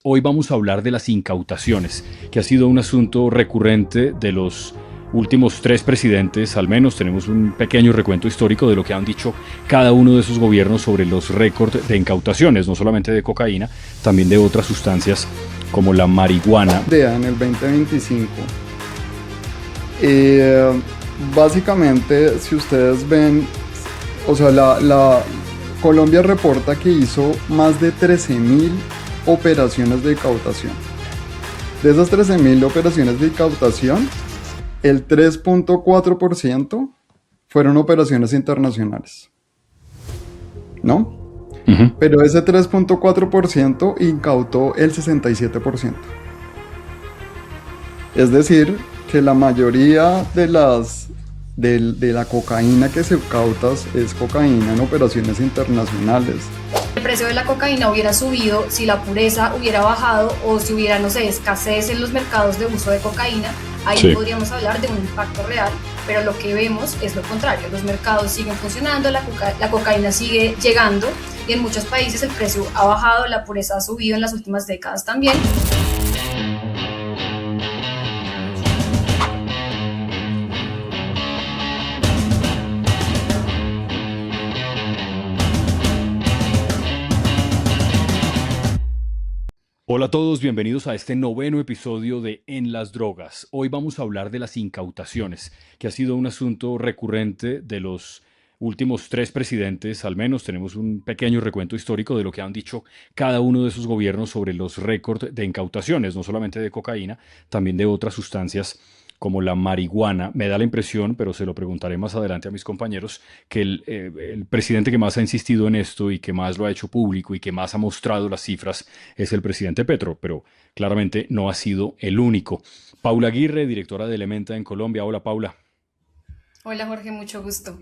Hoy vamos a hablar de las incautaciones, que ha sido un asunto recurrente de los últimos tres presidentes, al menos tenemos un pequeño recuento histórico de lo que han dicho cada uno de esos gobiernos sobre los récords de incautaciones, no solamente de cocaína, también de otras sustancias como la marihuana. En el 2025. Eh, Básicamente, si ustedes ven, o sea, Colombia reporta que hizo más de 13.000 operaciones de incautación. De esas 13.000 operaciones de incautación, el 3.4% fueron operaciones internacionales, ¿no? Pero ese 3.4% incautó el 67%. Es decir, que la mayoría de la cocaína que se incauta es cocaína en operaciones internacionales. El precio de la cocaína hubiera subido si la pureza hubiera bajado o si hubiera, no sé, escasez en los mercados de uso de cocaína. Ahí sí podríamos hablar de un impacto real, pero lo que vemos es lo contrario. Los mercados siguen funcionando, la cocaína sigue llegando y en muchos países el precio ha bajado, la pureza ha subido en las últimas décadas también. Hola a todos, bienvenidos a este noveno episodio de En las Drogas. Hoy vamos a hablar de las incautaciones, que ha sido un asunto recurrente de los últimos tres presidentes, al menos tenemos un pequeño recuento histórico de lo que han dicho cada uno de esos gobiernos sobre los récords de incautaciones, no solamente de cocaína, también de otras sustancias como la marihuana. Me da la impresión, pero se lo preguntaré más adelante a mis compañeros, que el presidente que más ha insistido en esto y que más lo ha hecho público y que más ha mostrado las cifras es el presidente Petro, pero claramente no ha sido el único. Paula Aguirre, directora de Elementa en Colombia. Hola, Paula. Hola, Jorge, mucho gusto.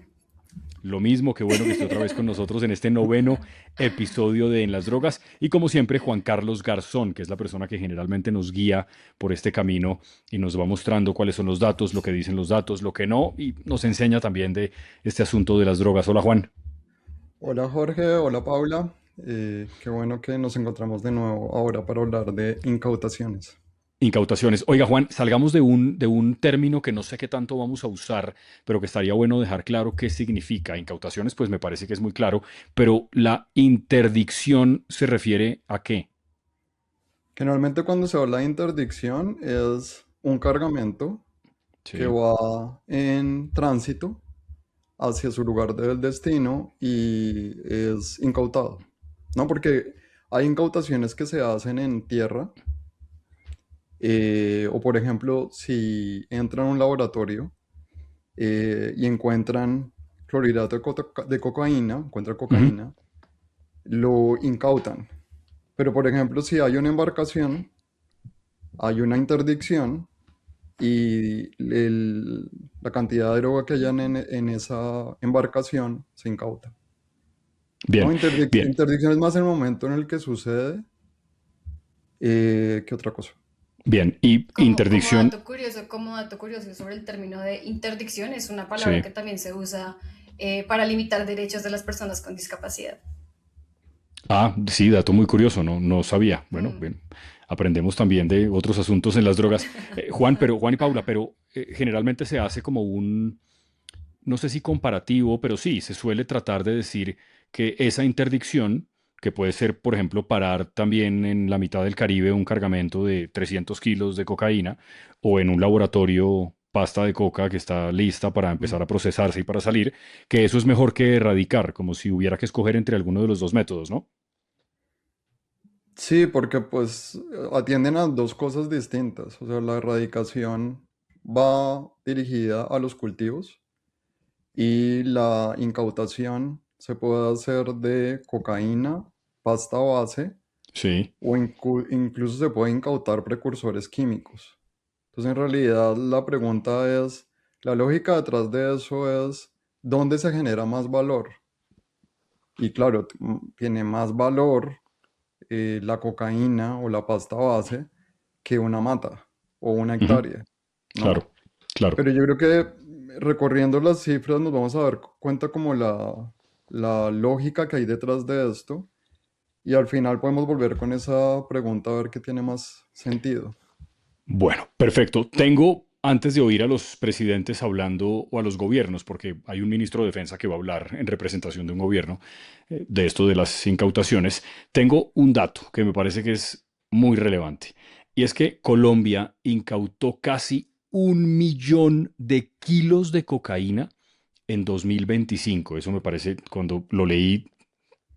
Lo mismo, qué bueno que esté otra vez con nosotros en este noveno episodio de En las Drogas. Y como siempre, Juan Carlos Garzón, que es la persona que generalmente nos guía por este camino y nos va mostrando cuáles son los datos, lo que dicen los datos, lo que no, y nos enseña también de este asunto de las drogas. Hola, Juan. Hola Jorge, hola Paula. Qué bueno que nos encontramos de nuevo ahora para hablar de incautaciones. Incautaciones. Oiga, Juan, salgamos de un término que no sé qué tanto vamos a usar, pero que estaría bueno dejar claro qué significa. Incautaciones, pues me parece que es muy claro, pero la interdicción se refiere a qué. Generalmente cuando se habla de interdicción es un cargamento que Sí. va en tránsito hacia su lugar del destino y es incautado, ¿no? Porque hay incautaciones que se hacen en tierra, o por ejemplo, si entran a un laboratorio y encuentran clorhidrato de cocaína, encuentran Ujú. cocaína, lo incautan. Pero por ejemplo, si hay una embarcación, hay una interdicción y la cantidad de droga que hayan en esa embarcación se incauta. ¿No? Bien, bien. Interdicción es más el momento en el que sucede que otra cosa. Bien, y interdicción, Como dato curioso sobre el término de interdicción, es una palabra sí. que también se usa para limitar derechos de las personas con discapacidad. Ah, sí, dato muy curioso, no sabía. Bueno, Mm. bien, aprendemos también de otros asuntos en las drogas. Juan y Paula, pero generalmente se hace como no sé si comparativo, pero sí, se suele tratar de decir que esa interdicción, que puede ser, por ejemplo, parar también en la mitad del Caribe un cargamento de 300 kilos de cocaína o en un laboratorio pasta de coca que está lista para empezar a procesarse y para salir, que eso es mejor que erradicar, como si hubiera que escoger entre alguno de los dos métodos, ¿no? Sí, porque pues atienden a dos cosas distintas. O sea, la erradicación va dirigida a los cultivos y la incautación se puede hacer de cocaína, pasta base Sí. o incluso se puede incautar precursores químicos. Entonces, en realidad, la pregunta es, la lógica detrás de eso es, ¿dónde se genera más valor? Y claro, tiene más valor la cocaína o la pasta base que una mata o una Ujú. hectárea, ¿no? Claro, claro. Pero yo creo que recorriendo las cifras nos vamos a dar cuenta como la lógica que hay detrás de esto. y al final podemos volver con esa pregunta a ver qué tiene más sentido. Bueno, perfecto. Tengo, antes de oír a los presidentes hablando o a los gobiernos, porque hay un ministro de Defensa que va a hablar en representación de un gobierno de esto de las incautaciones, tengo un dato que me parece que es muy relevante. Y es que Colombia incautó casi 1 millón de kilos de cocaína en 2025. Eso me parece, cuando lo leí,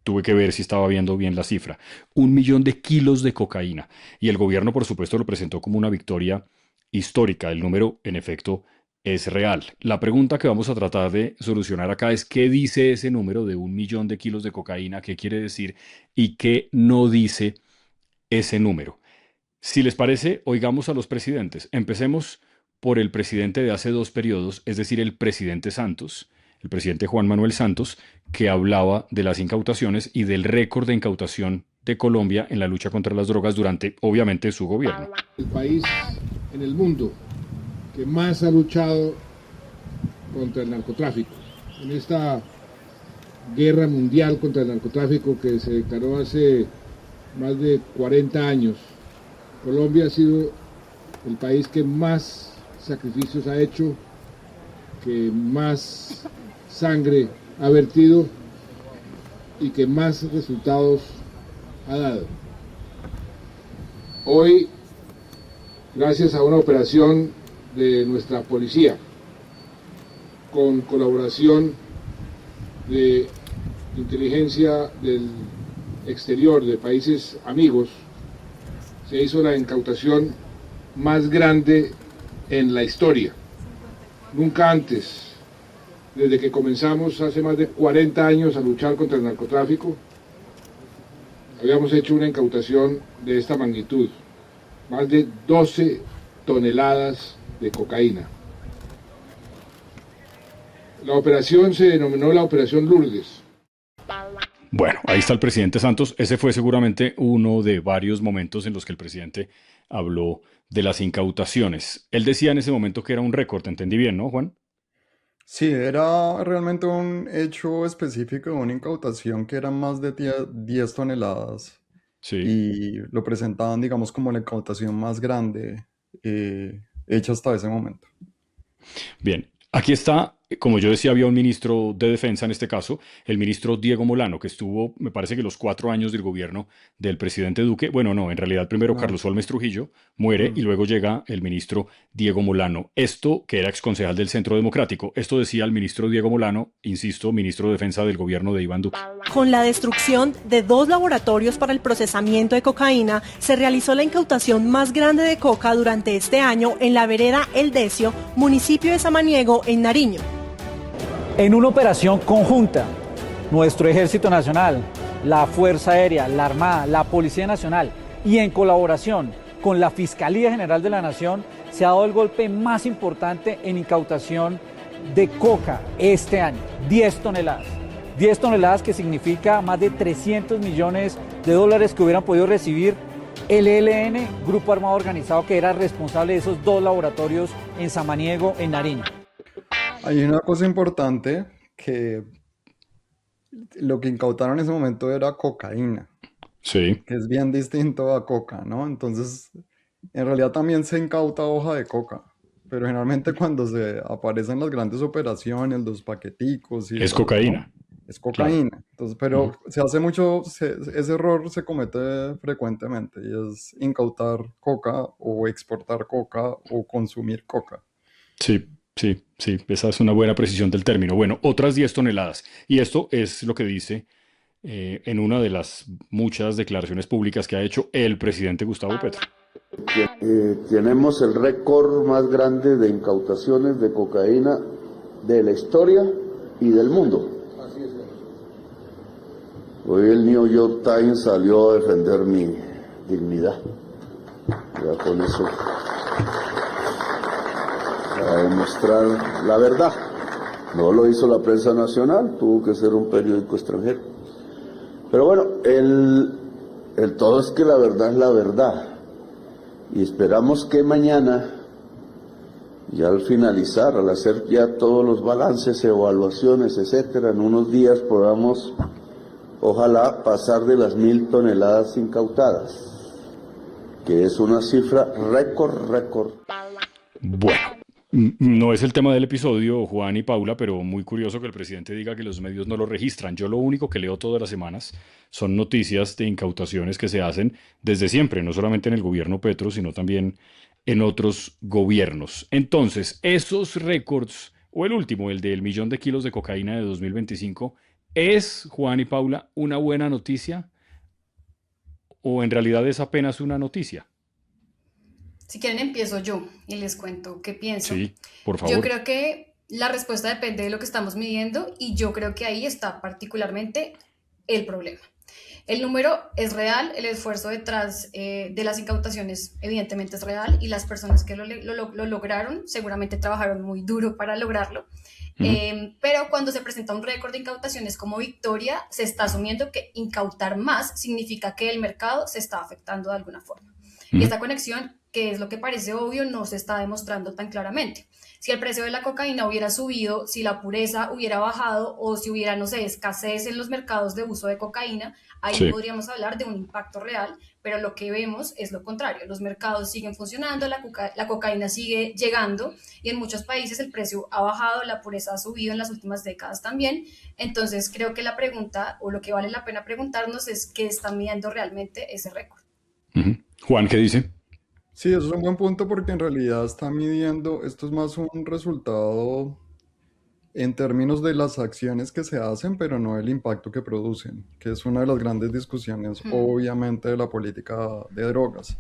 tuve que ver si estaba viendo bien la cifra. 1 millón de kilos de cocaína. Y el gobierno, por supuesto, lo presentó como una victoria histórica. El número, en efecto, es real. La pregunta que vamos a tratar de solucionar acá es qué dice ese número de 1 millón de kilos de cocaína, qué quiere decir y qué no dice ese número. Si les parece, oigamos a los presidentes. Empecemos por el presidente de hace 2 periodos, es decir, el presidente Santos, el presidente Juan Manuel Santos, que hablaba de las incautaciones y del récord de incautación de Colombia en la lucha contra las drogas durante, obviamente, su gobierno. El país en el mundo que más ha luchado contra el narcotráfico. En esta guerra mundial contra el narcotráfico que se declaró hace más de 40 años, Colombia ha sido el país que más sacrificios ha hecho, que más sangre ha vertido y que más resultados ha dado. Hoy, gracias a una operación de nuestra policía, con colaboración de inteligencia del exterior, de países amigos, se hizo la incautación más grande en la historia. Nunca antes, desde que comenzamos hace más de 40 años a luchar contra el narcotráfico, habíamos hecho una incautación de esta magnitud, más de 12 toneladas de cocaína. La operación se denominó la Operación Lourdes. Bueno, ahí está el presidente Santos. Ese fue seguramente uno de varios momentos en los que el presidente habló de las incautaciones. Él decía en ese momento que era un récord, entendí bien, ¿no, Juan? Sí, era realmente un hecho específico de una incautación que eran más de 10 toneladas Sí. y lo presentaban, digamos, como la incautación más grande hecha hasta ese momento. Bien, aquí está, como yo decía, había un ministro de Defensa en este caso, el ministro Diego Molano, que estuvo, me parece que los 4 años del gobierno del presidente Duque. Bueno, no, en realidad primero No. Carlos Holmes Trujillo muere y luego llega el ministro Diego Molano. Esto, que era exconcejal del Centro Democrático, esto decía el ministro Diego Molano, insisto, ministro de Defensa del gobierno de Iván Duque. Con la destrucción de 2 laboratorios para el procesamiento de cocaína, se realizó la incautación más grande de coca durante este año en la vereda El Decio, municipio de Samaniego, en Nariño. En una operación conjunta, nuestro Ejército Nacional, la Fuerza Aérea, la Armada, la Policía Nacional y en colaboración con la Fiscalía General de la Nación, se ha dado el golpe más importante en incautación de coca este año, 10 toneladas. 10 toneladas que significa más de 300 millones de dólares que hubieran podido recibir el ELN, Grupo Armado Organizado, que era responsable de esos 2 laboratorios en Samaniego, en Nariño. Hay una cosa importante que lo que incautaron en ese momento era cocaína, Sí, que es bien distinto a coca, ¿no? Entonces, en realidad también se incauta hoja de coca, pero generalmente cuando se aparecen las grandes operaciones, los paqueticos y es cocaína. es cocaína. Entonces, pero se hace mucho, ese error se comete frecuentemente y es incautar coca o exportar coca o consumir coca. Sí, sí, sí, esa es una buena precisión del término. Bueno, otras 10 toneladas. Y esto es lo que dice en una de las muchas declaraciones públicas que ha hecho el presidente Gustavo Petro. Tenemos el récord más grande de incautaciones de cocaína de la historia y del mundo. Hoy el New York Times salió a defender mi dignidad. Ya con eso, para demostrar la verdad. No lo hizo la prensa nacional, tuvo que ser un periódico extranjero. Pero bueno, el todo es que la verdad es la verdad. Y esperamos que mañana, ya al finalizar, al hacer ya todos los balances, evaluaciones, etcétera, en unos días podamos ojalá pasar de las 1.000 toneladas incautadas, que es una cifra récord. Bueno, no es el tema del episodio, Juan y Paula, pero muy curioso que el presidente diga que los medios no lo registran. Yo lo único que leo todas las semanas son noticias de incautaciones que se hacen desde siempre, no solamente en el gobierno Petro, sino también en otros gobiernos. Entonces, esos récords, o el último, el del 1.000.000 de cocaína de 2025, ¿es, Juan y Paula, una buena noticia o en realidad es apenas una noticia? Si quieren empiezo yo y les cuento qué pienso. Sí, por Yo favor. creo que la respuesta depende de lo que estamos midiendo y yo creo que ahí está particularmente el problema. El número es real, el esfuerzo detrás de las incautaciones evidentemente es real y las personas que lo lograron seguramente trabajaron muy duro para lograrlo. Ujú, Pero cuando se presenta un récord de incautaciones como victoria, se está asumiendo que incautar más significa que el mercado se está afectando de alguna forma. Y ujú. esta conexión, que es lo que parece obvio, no se está demostrando tan claramente. Si el precio de la cocaína hubiera subido, si la pureza hubiera bajado o si hubiera, no sé, escasez en los mercados de uso de cocaína, ahí Sí, podríamos hablar de un impacto real, pero lo que vemos es lo contrario. Los mercados siguen funcionando, la cocaína sigue llegando y en muchos países el precio ha bajado, la pureza ha subido en las últimas décadas también. Entonces creo que la pregunta o lo que vale la pena preguntarnos es qué está midiendo realmente ese récord. ujú. Juan, ¿qué dice? Sí, eso es un buen punto porque en realidad está midiendo, esto es más un resultado en términos de las acciones que se hacen, pero no el impacto que producen, que es una de las grandes discusiones, Hmm. obviamente, de la política de drogas.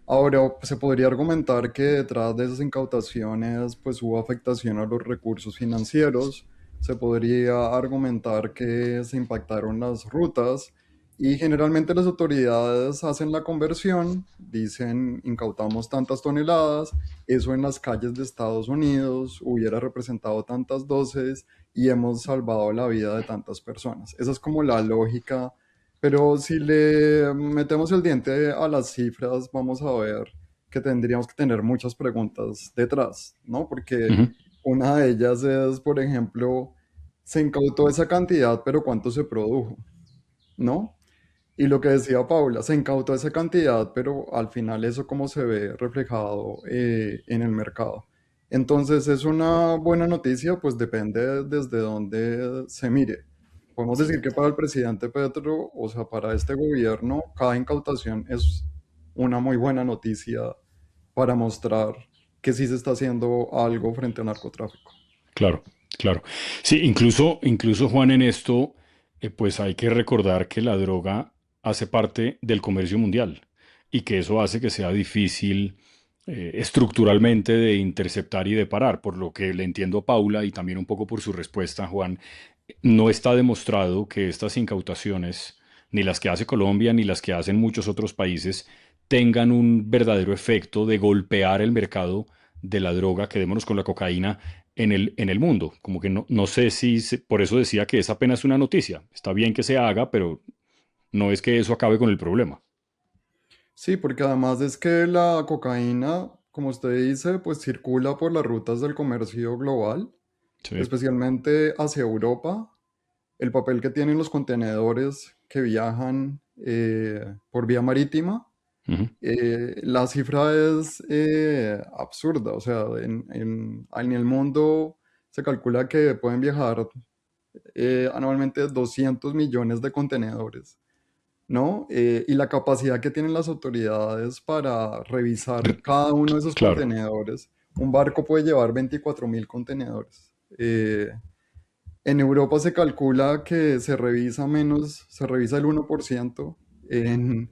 Ahora, se podría argumentar que detrás de esas incautaciones, pues hubo afectación a los recursos financieros, se podría argumentar que se impactaron las rutas y generalmente las autoridades hacen la conversión, dicen incautamos tantas toneladas, eso en las calles de Estados Unidos hubiera representado tantas dosis y hemos salvado la vida de tantas personas. Esa es como la lógica, pero si le metemos el diente a las cifras, vamos a ver que tendríamos que tener muchas preguntas detrás, ¿no? Porque Ujú. una de ellas es, por ejemplo, se incautó esa cantidad, pero ¿cuánto se produjo? ¿No? Y lo que decía Paula, se incautó esa cantidad, pero al final eso cómo se ve reflejado en el mercado. Entonces, ¿es una buena noticia? Pues depende desde dónde se mire. Podemos Sí, decir que para total. el presidente Petro, o sea, para este gobierno, cada incautación es una muy buena noticia para mostrar que sí se está haciendo algo frente al narcotráfico. Claro, claro. Sí, incluso Juan, en esto, pues hay que recordar que la droga hace parte del comercio mundial y que eso hace que sea difícil estructuralmente de interceptar y de parar. Por lo que le entiendo a Paula y también un poco por su respuesta, Juan, no está demostrado que estas incautaciones, ni las que hace Colombia, ni las que hacen muchos otros países, tengan un verdadero efecto de golpear el mercado de la droga, quedémonos con la cocaína, en el mundo. Como que no sé si, por eso decía que es apenas una noticia. Está bien que se haga, pero no es que eso acabe con el problema. Sí, porque además es que la cocaína, como usted dice, pues circula por las rutas del comercio global, Sí. especialmente hacia Europa. El papel que tienen los contenedores que viajan por vía marítima, Ujú. la cifra es absurda. O sea, en el mundo se calcula que pueden viajar anualmente 200 millones de contenedores, ¿no? Y la capacidad que tienen las autoridades para revisar cada uno de esos Claro. contenedores. Un barco puede llevar 24.000 contenedores. En Europa se calcula que se revisa el 1%, en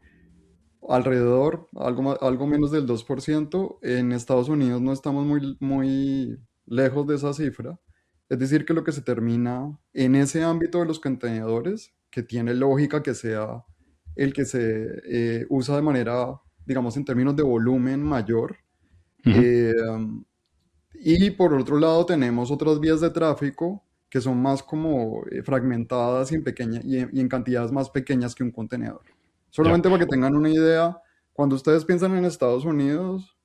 alrededor, algo menos del 2%. En Estados Unidos no estamos muy lejos de esa cifra. Es decir, que lo que se termina en ese ámbito de los contenedores, que tiene lógica que sea el que se usa de manera, digamos, en términos de volumen mayor. Ujú. eh, y por otro lado tenemos otras vías de tráfico que son más como fragmentadas y en cantidades más pequeñas que un contenedor. Ya. Solamente para que tengan una idea, cuando ustedes piensan en Estados Unidos,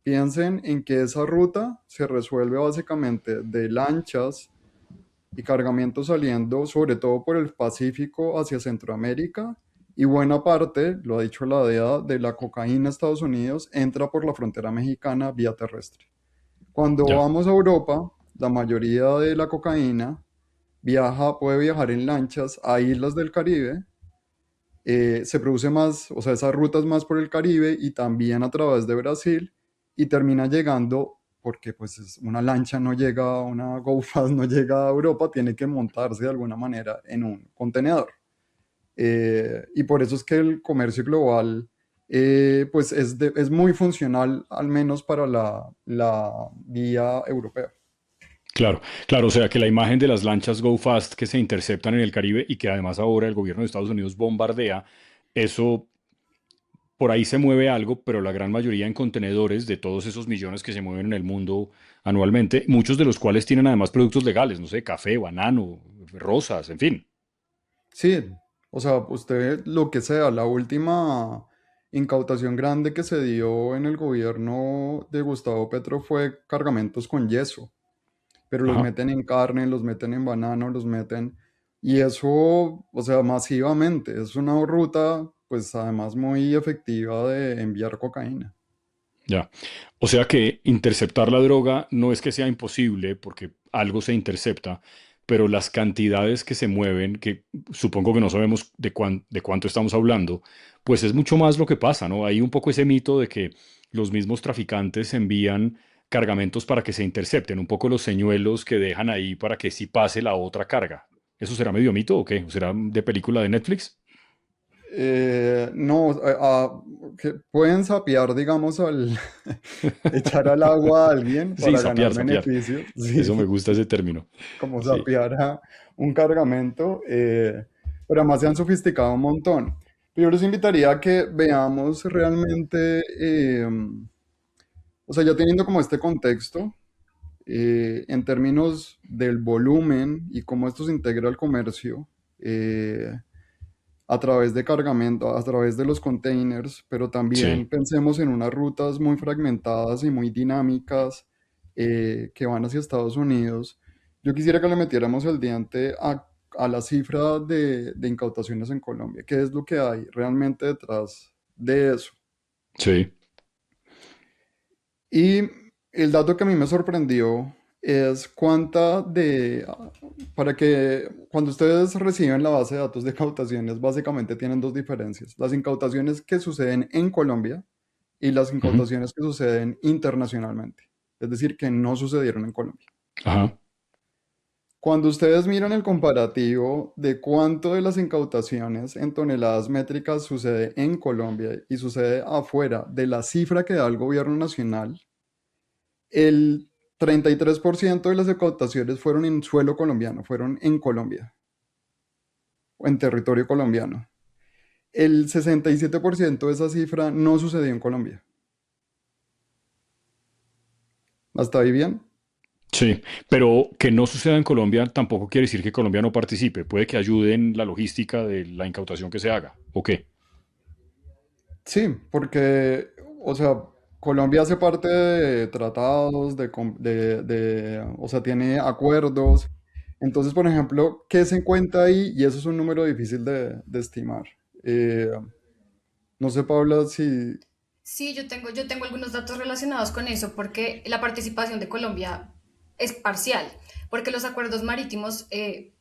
piensen en que esa ruta se resuelve básicamente de lanchas y cargamentos saliendo sobre todo por el Pacífico hacia Centroamérica, y buena parte, lo ha dicho la DEA, de la cocaína a Estados Unidos entra por la frontera mexicana vía terrestre. Cuando Ya. vamos a Europa, la mayoría de la cocaína puede viajar en lanchas a islas del Caribe. Se produce más, o sea, esa ruta es más por el Caribe y también a través de Brasil, y termina llegando, porque pues una lancha no llega, una Go Fast no llega a Europa, tiene que montarse de alguna manera en un contenedor. Y por eso es que el comercio global pues es muy funcional, al menos para la vía europea. Claro, claro, o sea que la imagen de las lanchas Go Fast que se interceptan en el Caribe y que además ahora el gobierno de Estados Unidos bombardea, eso por ahí se mueve algo, pero la gran mayoría en contenedores de todos esos millones que se mueven en el mundo anualmente, muchos de los cuales tienen además productos legales, no sé, café, banano, rosas, en fin. Sí, o sea, usted lo que sea, la última incautación grande que se dio en el gobierno de Gustavo Petro fue cargamentos con yeso, pero los Ajá. meten en carne, los meten en banano, los meten, y eso, o sea, masivamente, es una ruta, pues además muy efectiva de enviar cocaína. Ya. O sea que interceptar la droga no es que sea imposible, porque algo se intercepta, pero las cantidades que se mueven, que supongo que no sabemos de cuánto estamos hablando, pues es mucho más lo que pasa, ¿no? Hay un poco ese mito de que los mismos traficantes envían cargamentos para que se intercepten, un poco los señuelos que dejan ahí para que sí pase la otra carga. ¿Eso será medio mito o qué? ¿O será de película de Netflix? No, que pueden sapear, digamos, echar al agua a alguien Sí, para ganar sapear, sapear. beneficios, sí, Eso me gusta ese término. como Sí. sapear a un cargamento, pero además se han sofisticado un montón. Yo les invitaría a que veamos realmente, o sea, ya teniendo como este contexto, en términos del volumen y cómo esto se integra al comercio, a través de cargamento, a través de los containers, pero también Sí. pensemos en unas rutas muy fragmentadas y muy dinámicas, que van hacia Estados Unidos. Yo quisiera que le metiéramos el diente a la cifra de incautaciones en Colombia. ¿Qué es lo que hay realmente detrás de eso? Sí. Y el dato que a mí me sorprendió es para que cuando ustedes reciben la base de datos de incautaciones, básicamente tienen dos diferencias: las incautaciones que suceden en Colombia y las Ujú. incautaciones que suceden internacionalmente, es decir, que no sucedieron en Colombia. Ajá. Cuando ustedes miran el comparativo de cuánto de las incautaciones en toneladas métricas sucede en Colombia y sucede afuera de la cifra que da el gobierno nacional, el 33% de las incautaciones fueron en suelo colombiano, fueron en Colombia o en territorio colombiano. El 67% de esa cifra no sucedió en Colombia. ¿Hasta ahí bien? Sí, pero que no suceda en Colombia tampoco quiere decir que Colombia no participe. Puede que ayude en la logística de la incautación que se haga. ¿O qué? Sí, porque, o sea, Colombia hace parte de tratados, o sea, tiene acuerdos. Entonces, por ejemplo, ¿qué se encuentra ahí? Y eso es un número difícil de estimar. Eh, no sé, Paula, si... Sí, yo tengo algunos datos relacionados con eso porque la participación de Colombia es parcial, porque los acuerdos marítimos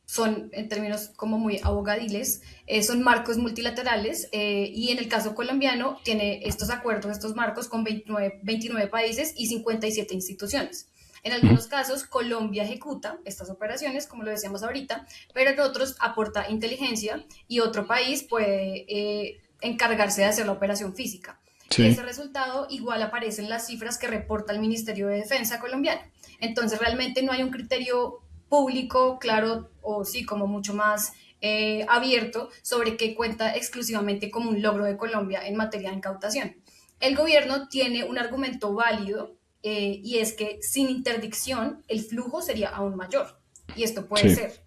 son, en términos como muy abogadiles, son marcos multilaterales y en el caso colombiano tiene estos acuerdos, estos marcos con 29 países y 57 instituciones. En Ujú. algunos casos, Colombia ejecuta estas operaciones, como lo decíamos ahorita, pero en otros aporta inteligencia y otro país puede encargarse de hacer la operación física. Y ese Sí, resultado igual aparece en las cifras que reporta el Ministerio de Defensa colombiano. Entonces realmente no hay un criterio público, claro, o sí, como mucho más abierto sobre qué cuenta exclusivamente como un logro de Colombia en materia de incautación. El gobierno tiene un argumento válido y es que sin interdicción el flujo sería aún mayor. Y esto puede sí, ser.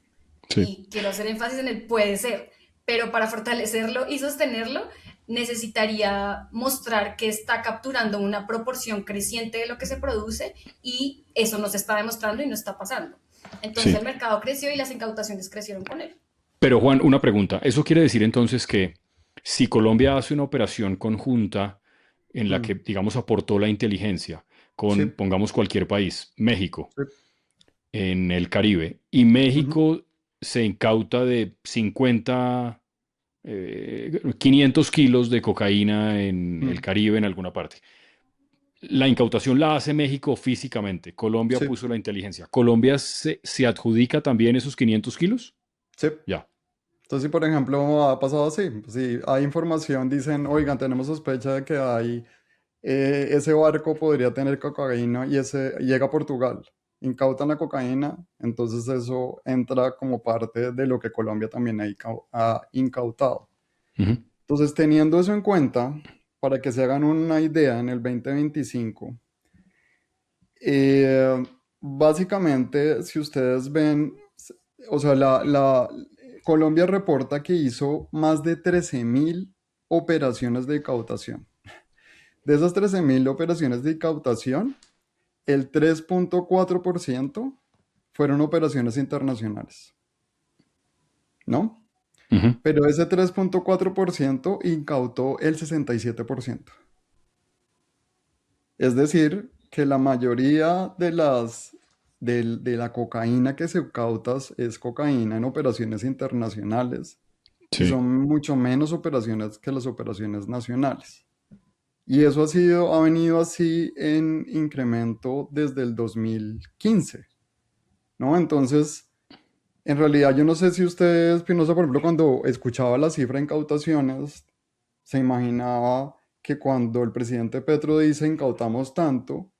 sí. Y quiero hacer énfasis en el puede ser, pero para fortalecerlo y sostenerlo necesitaría mostrar que está capturando una proporción creciente de lo que se produce y eso no se está demostrando y no está pasando. Entonces Sí. el mercado creció y las incautaciones crecieron con él. Pero Juan, una pregunta. ¿Eso quiere decir entonces que si Colombia hace una operación conjunta en la Mm, que, digamos, aportó la inteligencia con, sí, pongamos cualquier país, México, sí, en el Caribe, y ujú, México se incauta de 500 kilos de cocaína en el mm, Caribe, en alguna parte? La incautación la hace México físicamente. Colombia sí, puso la inteligencia. ¿Colombia se adjudica también esos 500 kilos? sí. Ya. Entonces, si por ejemplo ha pasado así, si hay información, dicen, oigan, tenemos sospecha de que hay, ese barco podría tener cocaína y ese llega a Portugal, incautan la cocaína, entonces eso entra como parte de lo que Colombia también ha incautado. Ujú. Entonces, teniendo eso en cuenta, para que se hagan una idea, en el 2025, eh, básicamente, si ustedes ven, o sea, Colombia reporta que hizo más de 13.000 operaciones de incautación. De esas 13.000 operaciones de incautación, el 3.4% fueron operaciones internacionales, ¿no? Ujú. Pero ese 3.4% incautó el 67%. Es decir, que la mayoría de la cocaína que se cauta es cocaína en operaciones internacionales y Sí. son mucho menos operaciones que las operaciones nacionales. Y eso ha venido así en incremento desde el 2015, ¿no? Entonces, en realidad yo no sé si usted, Espinosa, por ejemplo, cuando escuchaba la cifra de incautaciones, se imaginaba que cuando el presidente Petro dice incautamos tanto,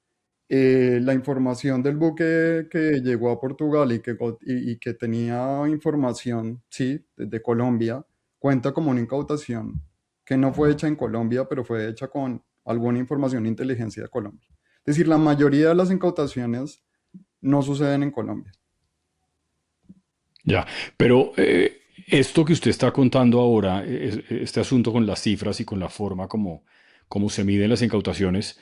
la información del buque que llegó a Portugal y que tenía información, sí, desde Colombia, cuenta como una incautación que no fue hecha en Colombia, pero fue hecha con alguna información de inteligencia de Colombia. Es decir, la mayoría de las incautaciones no suceden en Colombia. Ya, pero esto que usted está contando ahora, este asunto con las cifras y con la forma como se miden las incautaciones,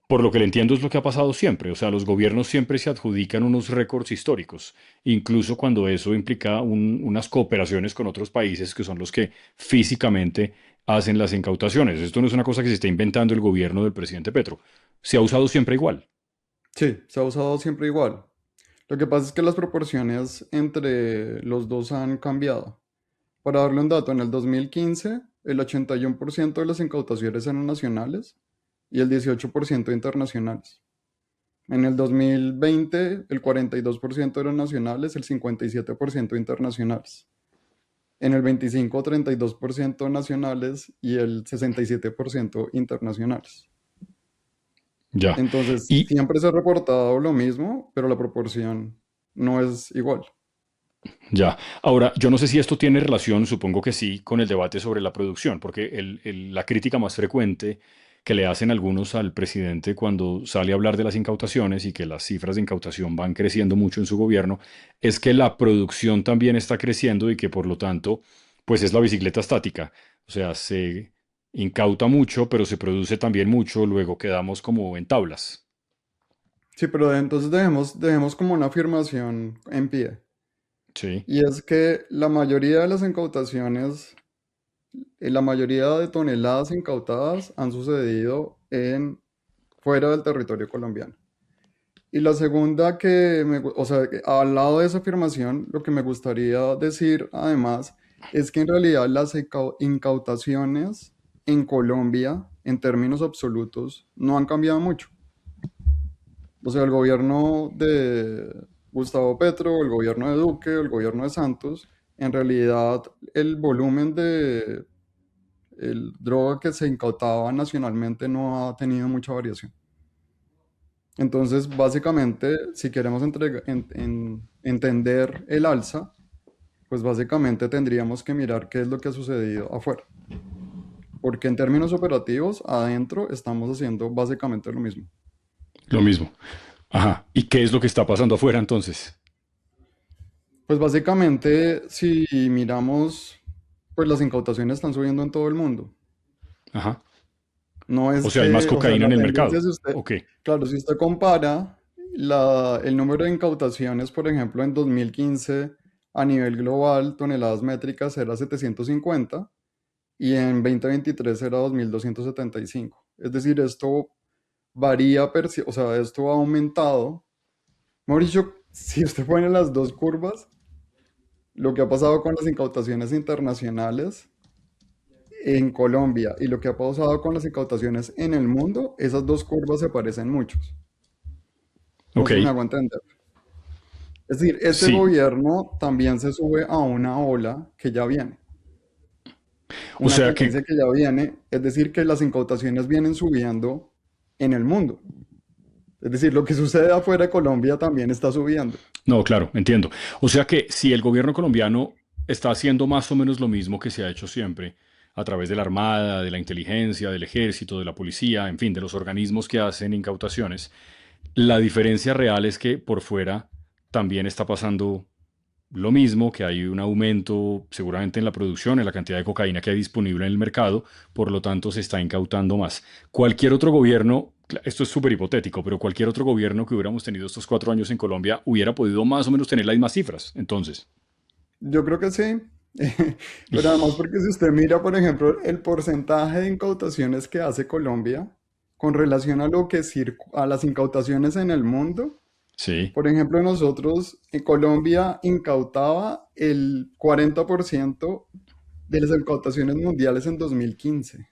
por lo que le entiendo es lo que ha pasado siempre. O sea, los gobiernos siempre se adjudican unos récords históricos, incluso cuando eso implica unas cooperaciones con otros países que son los que físicamente hacen las incautaciones. Esto no es una cosa que se está inventando el gobierno del presidente Petro. Se ha usado siempre igual. Sí, se ha usado siempre igual. Lo que pasa es que las proporciones entre los dos han cambiado. Para darle un dato, en el 2015 el 81% de las incautaciones eran nacionales y el 18% internacionales. En el 2020 el 42% eran nacionales, el 57% internacionales. En el 25 32% nacionales y el 67% internacionales. Ya. Entonces, Y siempre se ha reportado lo mismo, pero la proporción no es igual. ya. Ahora, yo no sé si esto tiene relación, supongo que sí, con el debate sobre la producción, porque la crítica más frecuente que le hacen algunos al presidente cuando sale a hablar de las incautaciones y que las cifras de incautación van creciendo mucho en su gobierno, es que la producción también está creciendo y que por lo tanto, pues es la bicicleta estática. O sea, se incauta mucho, pero se produce también mucho, luego quedamos como en tablas. Sí, pero entonces dejemos como una afirmación en pie. Sí. Y es que la mayoría de las incautaciones, la mayoría de toneladas incautadas han sucedido fuera del territorio colombiano. Y la segunda o sea, que al lado de esa afirmación, lo que me gustaría decir además es que en realidad las incautaciones en Colombia, en términos absolutos, no han cambiado mucho. O sea, el gobierno de Gustavo Petro, el gobierno de Duque, el gobierno de Santos, en realidad el volumen de el droga que se incautaba nacionalmente no ha tenido mucha variación. Entonces, básicamente, si queremos entender el alza, pues básicamente tendríamos que mirar qué es lo que ha sucedido afuera. Porque en términos operativos, adentro estamos haciendo básicamente lo mismo. Lo mismo. Ajá. ¿Y qué es lo que está pasando afuera entonces? Pues básicamente, si miramos, pues las incautaciones están subiendo en todo el mundo. Ajá. No O es sea, hay más que, o sea, cocaína la en el tendencia mercado. si usted, Ok. claro, si usted compara el número de incautaciones, por ejemplo, en 2015 a nivel global, toneladas métricas era 750 y en 2023 era 2.275. Es decir, esto varía, o sea, esto ha aumentado. Mejor dicho, si usted pone las dos curvas, lo que ha pasado con las incautaciones internacionales en Colombia y lo que ha pasado con las incautaciones en el mundo, esas dos curvas se parecen mucho. No Ok, sé si me hago entender. Es decir, este sí. gobierno también se sube a una ola que ya viene, O una sea que, tendencia que ya viene, es decir, que las incautaciones vienen subiendo en el mundo. Es decir, lo que sucede afuera de Colombia también está subiendo. no, claro, entiendo. O sea que si el gobierno colombiano está haciendo más o menos lo mismo que se ha hecho siempre, a través de la Armada, de la inteligencia, del ejército, de la policía, en fin, de los organismos que hacen incautaciones, la diferencia real es que por fuera también está pasando lo mismo, que hay un aumento seguramente en la producción, en la cantidad de cocaína que hay disponible en el mercado, por lo tanto se está incautando más. Cualquier otro gobierno, esto es súper hipotético, pero cualquier otro gobierno que hubiéramos tenido estos 4 años en Colombia hubiera podido más o menos tener las mismas cifras. Entonces, Yo creo que sí. Pero además porque si usted mira, por ejemplo, el porcentaje de incautaciones que hace Colombia con relación a lo que a las incautaciones en el mundo, sí, por ejemplo, nosotros en Colombia incautaba el 40% de las incautaciones mundiales en 2015.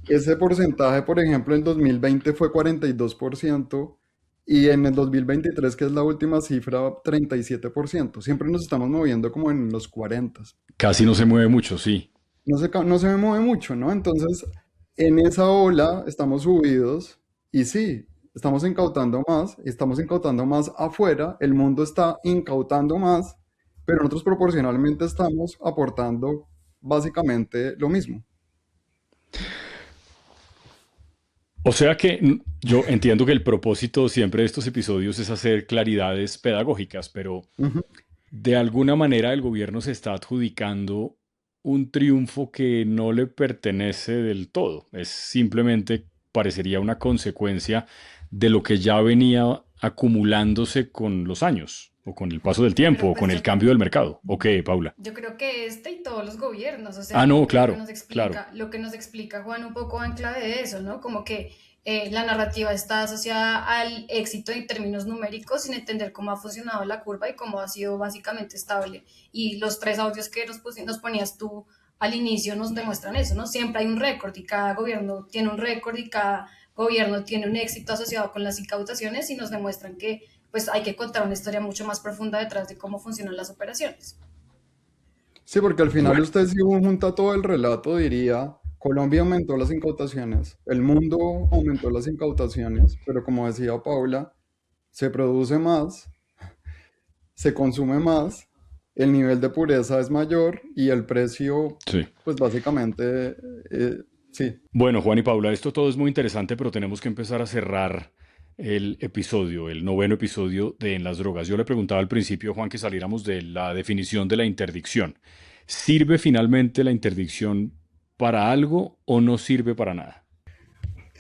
Ese porcentaje, por ejemplo, en 2020 fue 42% y en el 2023, que es la última cifra, 37%. Siempre nos estamos moviendo como en los 40. casi no se mueve mucho, sí. No se me mueve mucho, ¿no? Entonces, en esa ola estamos subidos y sí, estamos incautando más afuera, el mundo está incautando más, pero nosotros proporcionalmente estamos aportando básicamente lo mismo. O sea que yo entiendo que el propósito siempre de estos episodios es hacer claridades pedagógicas, pero Ujú. de alguna manera el gobierno se está adjudicando un triunfo que no le pertenece del todo. Es simplemente, parecería una consecuencia de lo que ya venía acumulándose con los años, o con el paso del tiempo, Pero o con pues el cambio del mercado. ¿O qué, Paula? yo creo que este y todos los gobiernos, o Ah, sea, no, como que claro, claro. lo que nos explica Juan un poco va en clave de eso, ¿no? Como que la narrativa está asociada al éxito en términos numéricos, sin entender cómo ha funcionado la curva y cómo ha sido básicamente estable. Y los tres audios que nos ponías tú al inicio nos demuestran eso, ¿no? Siempre hay un récord y cada gobierno tiene un récord y cada gobierno tiene un éxito asociado con las incautaciones y nos demuestran que pues hay que contar una historia mucho más profunda detrás de cómo funcionan las operaciones. Sí, porque al final Bueno, usted si junta todo el relato diría, Colombia aumentó las incautaciones, el mundo aumentó las incautaciones, pero como decía Paula, se produce más, se consume más, el nivel de pureza es mayor y el precio, sí. pues básicamente, sí. Bueno, Juan y Paula, esto todo es muy interesante, pero tenemos que empezar a cerrar el episodio, el noveno episodio de En las drogas. Yo le preguntaba al principio, Juan, que saliéramos de la definición de la interdicción. ¿Sirve finalmente la interdicción para algo o no sirve para nada?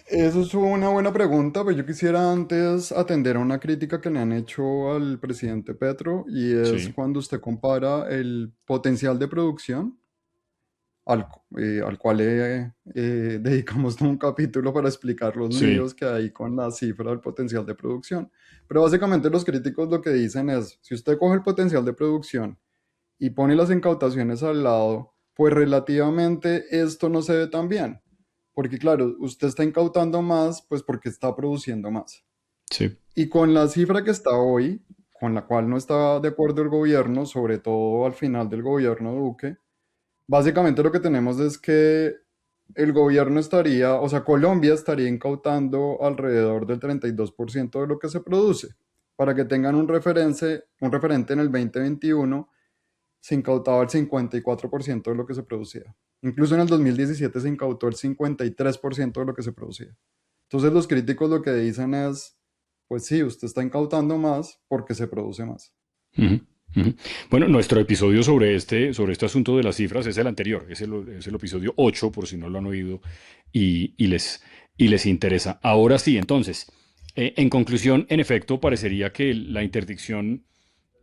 Eso es una buena pregunta, pero yo quisiera antes atender a una crítica que le han hecho al presidente Petro y es Sí, cuando usted compara el potencial de producción al cual dedicamos todo un capítulo para explicar los sí, líos que hay con la cifra del potencial de producción. Pero básicamente los críticos lo que dicen es, si usted coge el potencial de producción y pone las incautaciones al lado, pues relativamente esto no se ve tan bien. Porque claro, usted está incautando más, pues porque está produciendo más. sí. Y con la cifra que está hoy, con la cual no está de acuerdo el gobierno, sobre todo al final del gobierno de Duque, básicamente lo que tenemos es que el gobierno estaría, o sea, Colombia estaría incautando alrededor del 32% de lo que se produce. Para que tengan un referente en el 2021, se incautaba el 54% de lo que se producía. Incluso en el 2017 se incautó el 53% de lo que se producía. Entonces los críticos lo que dicen es, pues sí, usted está incautando más porque se produce más. Ujú, ujú. Bueno, nuestro episodio sobre este asunto de las cifras es el anterior, es el episodio 8, por si no lo han oído y les interesa. Ahora sí, entonces, En conclusión, en efecto, parecería que la interdicción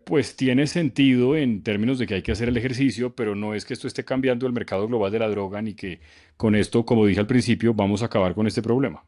pues tiene sentido en términos de que hay que hacer el ejercicio, pero no es que esto esté cambiando el mercado global de la droga ni que con esto, como dije al principio, vamos a acabar con este problema.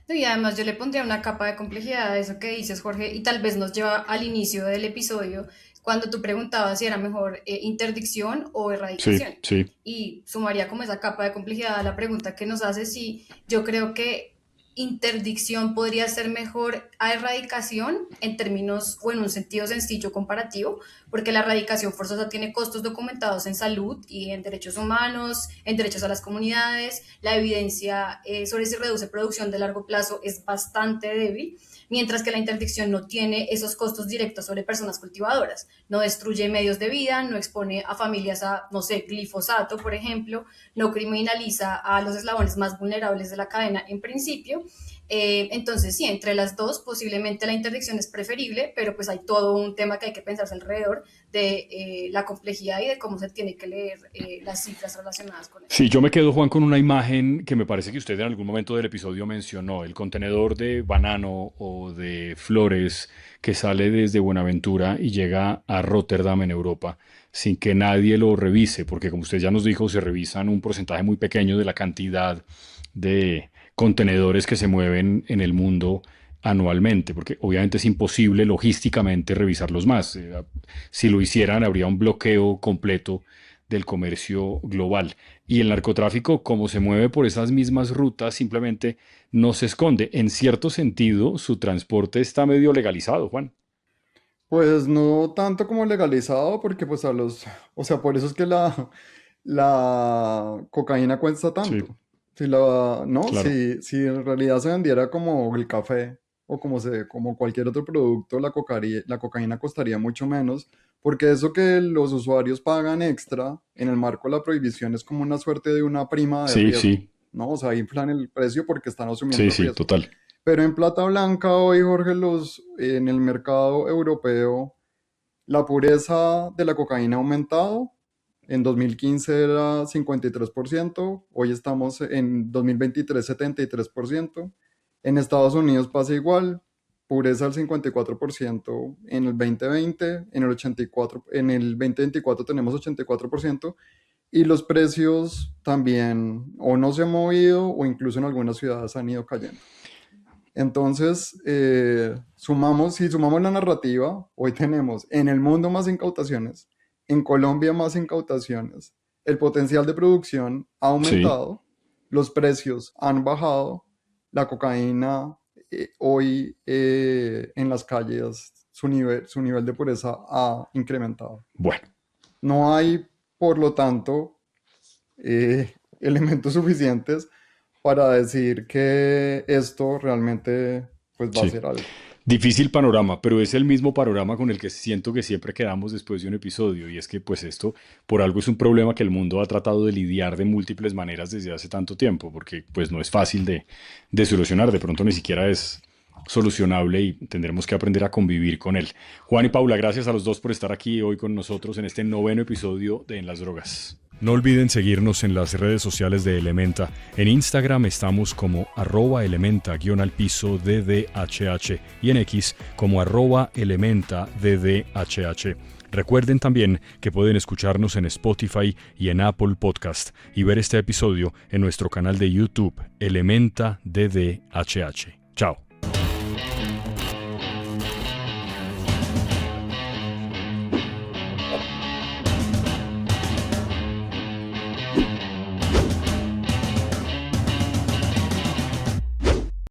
No, y además yo le pondría una capa de complejidad a eso que dices, Jorge, y tal vez nos lleva al inicio del episodio, cuando tú preguntabas si era mejor interdicción o Sí, erradicación. sí, Y sumaría como esa capa de complejidad a la pregunta que nos hace si yo creo que interdicción podría ser mejor a erradicación en términos o en un sentido sencillo comparativo, porque la erradicación forzosa tiene costos documentados en salud y en derechos humanos, en derechos a las comunidades. La evidencia sobre si reduce producción de largo plazo es bastante débil, mientras que la interdicción no tiene esos costos directos sobre personas cultivadoras. No destruye medios de vida, no expone a familias a, no sé, glifosato, por ejemplo, no criminaliza a los eslabones más vulnerables de la cadena en principio. Entonces, sí, entre las dos, posiblemente la interdicción es preferible, pero pues hay todo un tema que hay que pensarse alrededor de la complejidad y de cómo se tiene que leer las cifras relacionadas con eso. sí, yo me quedo, Juan, con una imagen que me parece que usted en algún momento del episodio mencionó, el contenedor de banano o de flores que sale desde Buenaventura y llega a Rotterdam en Europa sin que nadie lo revise, porque como usted ya nos dijo, se revisan un porcentaje muy pequeño de la cantidad de contenedores que se mueven en el mundo anualmente, porque obviamente es imposible logísticamente revisarlos más. Si lo hicieran, habría un bloqueo completo del comercio global. Y el narcotráfico, como se mueve por esas mismas rutas, simplemente no se esconde. En cierto sentido, su transporte está medio legalizado, Juan. Pues no tanto como legalizado, porque pues o sea, por eso es que la cocaína cuesta Sí, tanto. No, claro. si en realidad se vendiera como el café o como cualquier otro producto, la cocaína costaría mucho menos, porque eso que los usuarios pagan extra en el marco de la prohibición es como una suerte de una prima de Sí, riesgo, sí, ¿no? O sea, inflan el precio porque están sí, asumiendo sí, riesgo. total. Pero en plata blanca hoy, Jorge, en el mercado europeo, la pureza de la cocaína ha aumentado. En 2015 era 53%, hoy estamos en 2023 73%. En Estados Unidos pasa igual, pureza al 54% en el 2020, en el 2024 tenemos 84% y los precios también o no se han movido o incluso en algunas ciudades han ido cayendo. Entonces, si sumamos la narrativa, hoy tenemos en el mundo más incautaciones, en Colombia más incautaciones, el potencial de producción ha Sí. aumentado, los precios han bajado, la cocaína hoy en las calles, su nivel de pureza ha incrementado. Bueno, No hay, por lo tanto, elementos suficientes para decir que esto realmente pues va a sí. ser algo. Difícil panorama, pero es el mismo panorama con el que siento que siempre quedamos después de un episodio, y es que pues esto por algo es un problema que el mundo ha tratado de lidiar de múltiples maneras desde hace tanto tiempo, porque pues no es fácil de solucionar, de pronto ni siquiera es solucionable y tendremos que aprender a convivir con él. Juan y Paula, gracias a los dos por estar aquí hoy con nosotros en este noveno episodio de En las Drogas. No olviden seguirnos en las redes sociales de Elementa. En Instagram estamos como @elementa_DDHH y en X como @elementa_DDHH. Recuerden también que pueden escucharnos en Spotify y en Apple Podcast y ver este episodio en nuestro canal de YouTube, Elementa DDHH. Chao.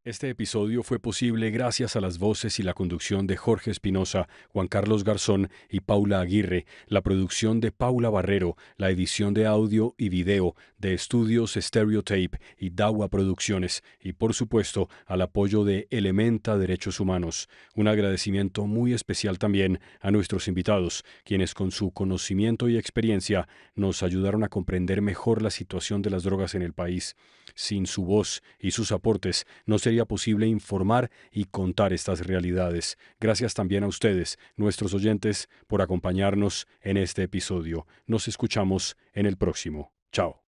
Este episodio fue posible gracias a las voces y la conducción de Jorge Espinosa, Juan Carlos Garzón y Paula Aguirre, la producción de Paula Barrero, la edición de audio y video de Estudios Stereotape y Dawa Producciones y por supuesto al apoyo de Elementa Derechos Humanos. Un agradecimiento muy especial también a nuestros invitados, quienes con su conocimiento y experiencia nos ayudaron a comprender mejor la situación de las drogas en el país. Sin su voz y sus aportes no sería posible informar y contar estas realidades. Gracias también a ustedes, nuestros oyentes, por acompañarnos en este episodio. Nos escuchamos en el próximo. Chao.